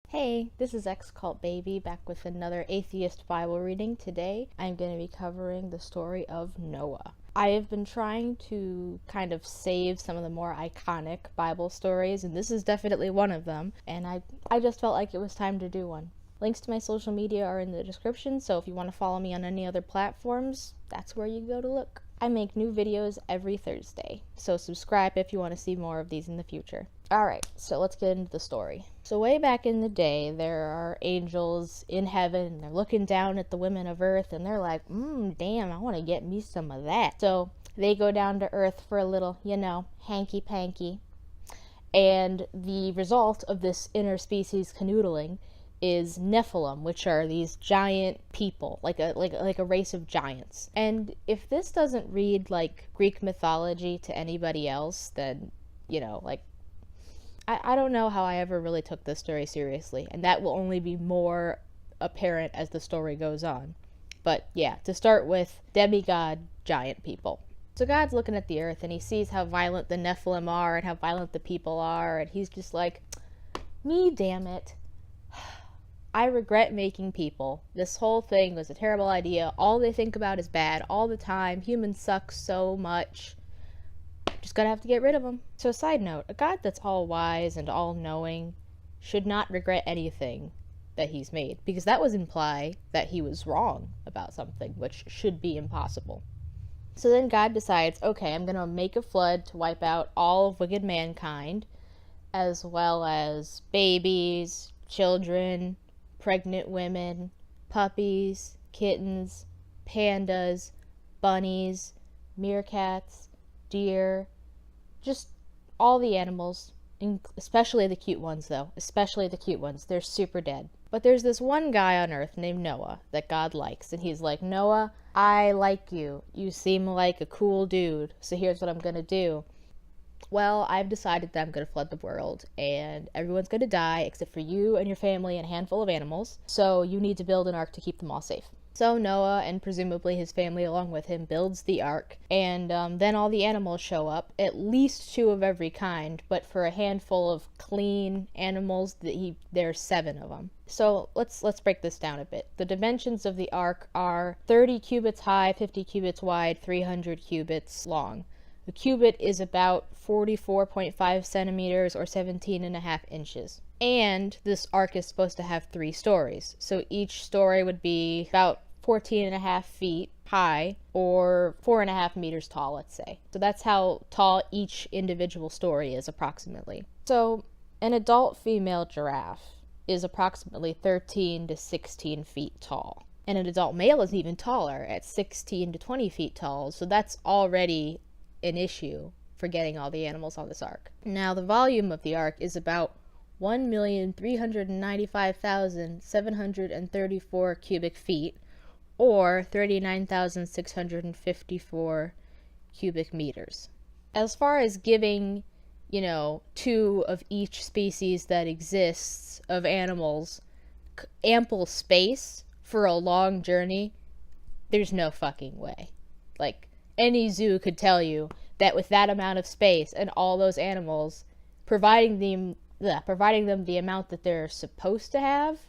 Hey, this is X Cult Baby back with another atheist Bible reading. Today I'm going to be covering the story of Noah. I have been trying to kind of save some of the more iconic Bible stories, and this is definitely one of them, and I just felt like it was time to do one. Links to my social media are in the description, so if you want to follow me on any other platforms, that's where you go to look. I make new videos every Thursday, so subscribe if you want to see more of these in the future. Alright, so let's get into the story. So way back in the day, there are angels in heaven, and they're looking down at the women of earth, and they're like, damn, I want to get me some of that. So they go down to earth for a little, hanky-panky. And the result of this interspecies canoodling is Nephilim, which are these giant people, like a race of giants. And if this doesn't read like Greek mythology to anybody else, then I don't know how I ever really took this story seriously, and that will only be more apparent as the story goes on. But yeah, to start with, demigod giant people. So God's looking at the earth and he sees how violent the Nephilim are and how violent the people are, and he's just like, me damn it. I regret making people. This whole thing was a terrible idea. All they think about is bad all the time. Humans suck so much. Just gonna have to get rid of them. So side note, a God that's all wise and all knowing should not regret anything that he's made, because that would imply that he was wrong about something, which should be impossible. So then God decides, okay, I'm gonna make a flood to wipe out all of wicked mankind, as well as babies, children, pregnant women, puppies, kittens, pandas, bunnies, meerkats, deer, just all the animals, especially the cute ones though, especially the cute ones. They're super dead. But there's this one guy on earth named Noah that God likes, and he's like, Noah, I like you. You seem like a cool dude, so here's what I'm gonna do. Well, I've decided that I'm going to flood the world, and everyone's going to die except for you and your family and a handful of animals, so you need to build an ark to keep them all safe. So Noah, and presumably his family along with him, builds the ark, and then all the animals show up, at least 2 of every kind, but for a handful of clean animals, there's 7 of them. So let's break this down a bit. The dimensions of the ark are 30 cubits high, 50 cubits wide, 300 cubits long. The cubit is about 44.5 centimeters or 17.5 inches. And this ark is supposed to have 3 stories. So each story would be about 14.5 feet high or 4.5 meters tall, let's say. So that's how tall each individual story is approximately. So an adult female giraffe is approximately 13 to 16 feet tall. And an adult male is even taller at 16 to 20 feet tall. So that's already an issue for getting all the animals on this ark. Now, the volume of the ark is about 1,395,734 cubic feet, or 39,654 cubic meters. As far as giving, 2 of each species that exists of animals ample space for a long journey, there's no fucking way. Like, any zoo could tell you that with that amount of space and all those animals, providing them the amount that they're supposed to have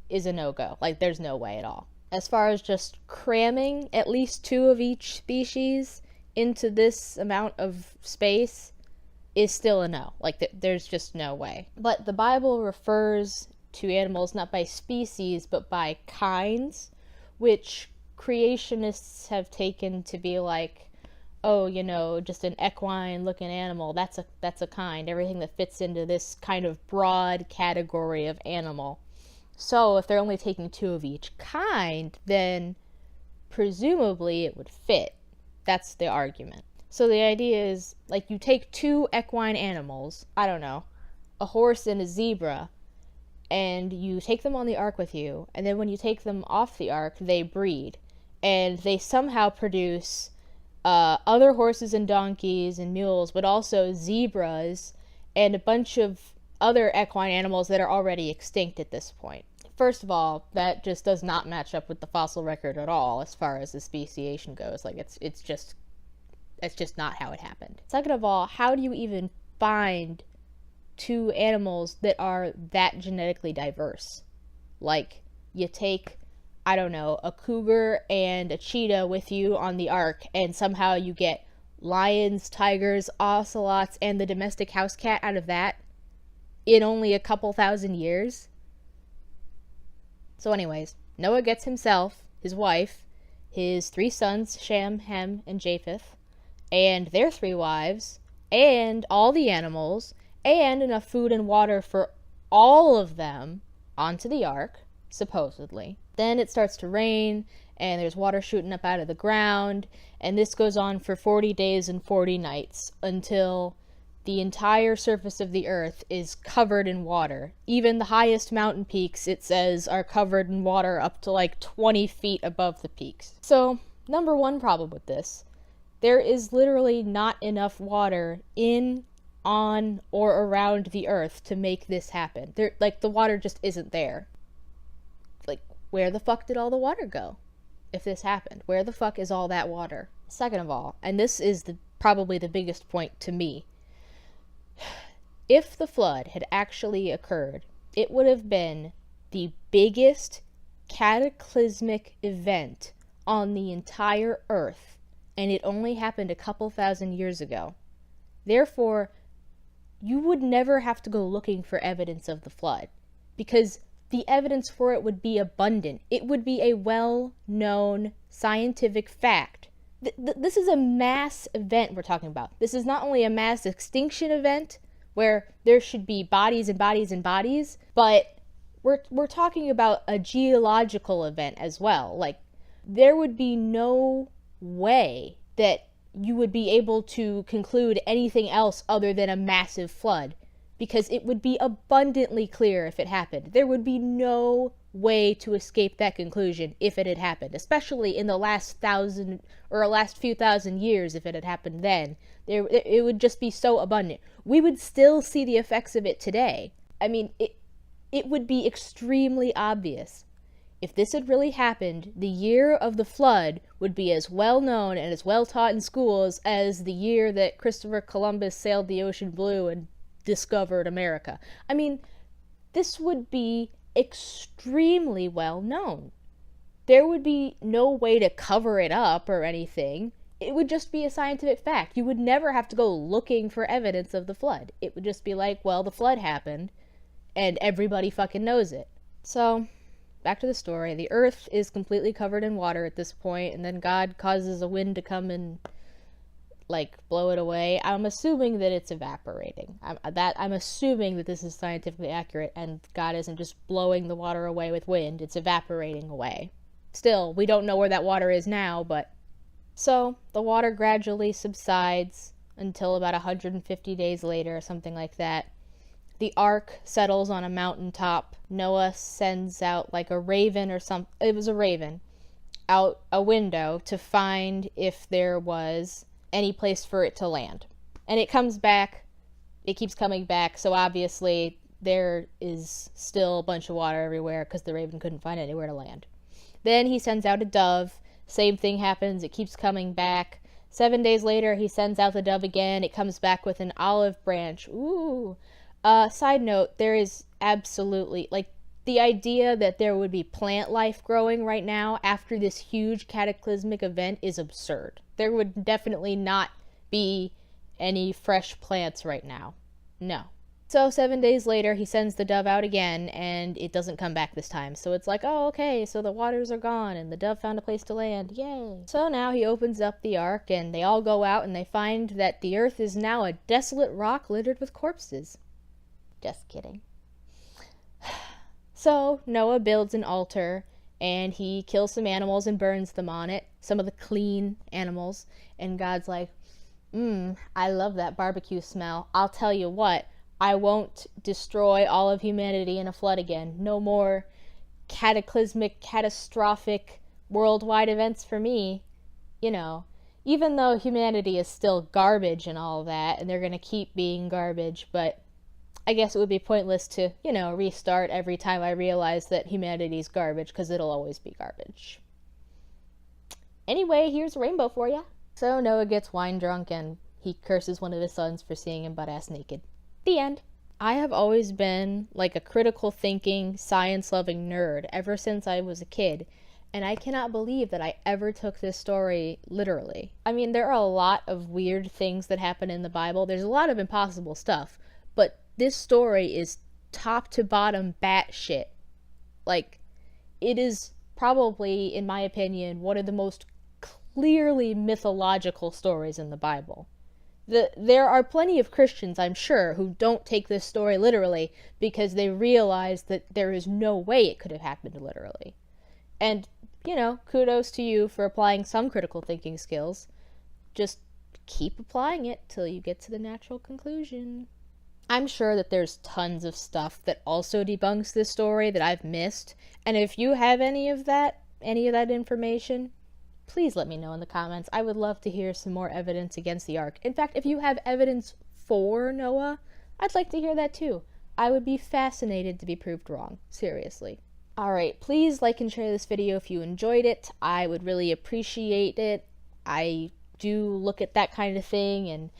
is a no-go. Like, there's no way at all. As far as just cramming at least 2 of each species into this amount of space is still a no. Like, there's just no way. But the Bible refers to animals not by species, but by kinds, which creationists have taken to be like, oh, just an equine looking animal, that's a kind, everything that fits into this kind of broad category of animal. So if they're only taking 2 of each kind, then presumably it would fit. That's the argument. So the idea is, like, you take 2 equine animals, I don't know, a horse and a zebra, and you take them on the ark with you, and then when you take them off the ark, they breed. And they somehow produce other horses and donkeys and mules, but also zebras and a bunch of other equine animals that are already extinct at this point. First of all, that just does not match up with the fossil record at all as far as the speciation goes. Like, it's just not how it happened. Second of all, how do you even find to animals that are that genetically diverse. Like, you take, I don't know, a cougar and a cheetah with you on the ark, and somehow you get lions, tigers, ocelots, and the domestic house cat out of that in only a couple thousand years. So anyways, Noah gets himself, his wife, his 3 sons, Shem, Ham, and Japheth, and their 3 wives, and all the animals, and enough food and water for all of them onto the ark, supposedly. Then it starts to rain, and there's water shooting up out of the ground, and this goes on for 40 days and 40 nights until the entire surface of the earth is covered in water. Even the highest mountain peaks, it says, are covered in water up to like 20 feet above the peaks. So, number one problem with this, there is literally not enough water in, on, or around the earth to make this happen. The water just isn't there. Like, where the fuck did all the water go if this happened? Where the fuck is all that water? Second of all, and this is probably the biggest point to me, if the flood had actually occurred, it would have been the biggest cataclysmic event on the entire earth, and it only happened a couple thousand years ago. Therefore, you would never have to go looking for evidence of the flood, because the evidence for it would be abundant. It would be a well-known scientific fact. This is a mass event we're talking about. This is not only a mass extinction event, where there should be bodies and bodies and bodies, but we're talking about a geological event as well. Like, there would be no way that you would be able to conclude anything else other than a massive flood, because it would be abundantly clear if it happened. There would be no way to escape that conclusion if it had happened, especially in the last few thousand years. If it had happened then, it would just be so abundant. We would still see the effects of it today. I mean, it would be extremely obvious. If this had really happened, the year of the flood would be as well known and as well taught in schools as the year that Christopher Columbus sailed the ocean blue and discovered America. I mean, this would be extremely well known. There would be no way to cover it up or anything. It would just be a scientific fact. You would never have to go looking for evidence of the flood. It would just be like, well, the flood happened, and everybody fucking knows it. So, back to the story. The earth is completely covered in water at this point, and then God causes a wind to come and, blow it away. I'm assuming that it's evaporating. I'm assuming that this is scientifically accurate, and God isn't just blowing the water away with wind. It's evaporating away. Still, we don't know where that water is now, but... So, the water gradually subsides until about 150 days later, or something like that. The ark settles on a mountaintop. Noah sends out, a raven or something. It was a raven. Out a window to find if there was any place for it to land. And it comes back. It keeps coming back, so obviously there is still a bunch of water everywhere because the raven couldn't find anywhere to land. Then he sends out a dove. Same thing happens. It keeps coming back. 7 days later, he sends out the dove again. It comes back with an olive branch. Ooh. Side note, there is absolutely, the idea that there would be plant life growing right now after this huge cataclysmic event is absurd. There would definitely not be any fresh plants right now. No. So 7 days later, he sends the dove out again, and it doesn't come back this time. So it's like, oh, okay, so the waters are gone, and the dove found a place to land. Yay. So now he opens up the ark, and they all go out, and they find that the earth is now a desolate rock littered with corpses. Just kidding. So Noah builds an altar, and he kills some animals and burns them on it, some of the clean animals, and God's like, I love that barbecue smell. I'll tell you what, I won't destroy all of humanity in a flood again. No more cataclysmic, catastrophic, worldwide events for me. You know, even though humanity is still garbage and all that, and they're going to keep being garbage, but I guess it would be pointless to, restart every time I realize that humanity's garbage, because it'll always be garbage. Anyway, here's a rainbow for ya. So Noah gets wine drunk, and he curses one of his sons for seeing him butt-ass naked. The end. I have always been like a critical thinking, science loving nerd ever since I was a kid, and I cannot believe that I ever took this story literally. I mean, there are a lot of weird things that happen in the Bible, there's a lot of impossible stuff, but this story is top to bottom batshit. Like, it is probably, in my opinion, one of the most clearly mythological stories in the Bible. There are plenty of Christians, I'm sure, who don't take this story literally because they realize that there is no way it could have happened literally. And, kudos to you for applying some critical thinking skills. Just keep applying it till you get to the natural conclusion. I'm sure that there's tons of stuff that also debunks this story that I've missed, and if you have any of that information, please let me know in the comments. I would love to hear some more evidence against the ark. In fact, if you have evidence for Noah, I'd like to hear that too. I would be fascinated to be proved wrong. Seriously. Alright, please like and share this video if you enjoyed it. I would really appreciate it. I do look at that kind of thing, and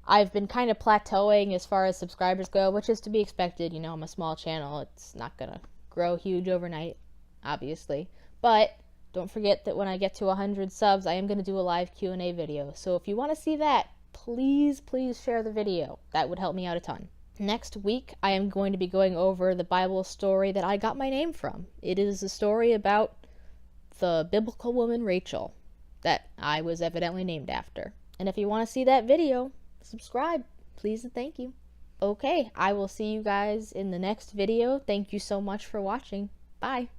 I've been kind of plateauing as far as subscribers go, which is to be expected. I'm a small channel. It's not gonna grow huge overnight, obviously. But don't forget that when I get to 100 subs, I am going to do a live Q&A video. So if you want to see that, please share the video. That would help me out a ton. Next week, I am going to be going over the Bible story that I got my name from. It is a story about the biblical woman Rachel that I was evidently named after. And if you want to see that video, subscribe, please and thank you. Okay, I will see you guys in the next video. Thank you so much for watching. Bye.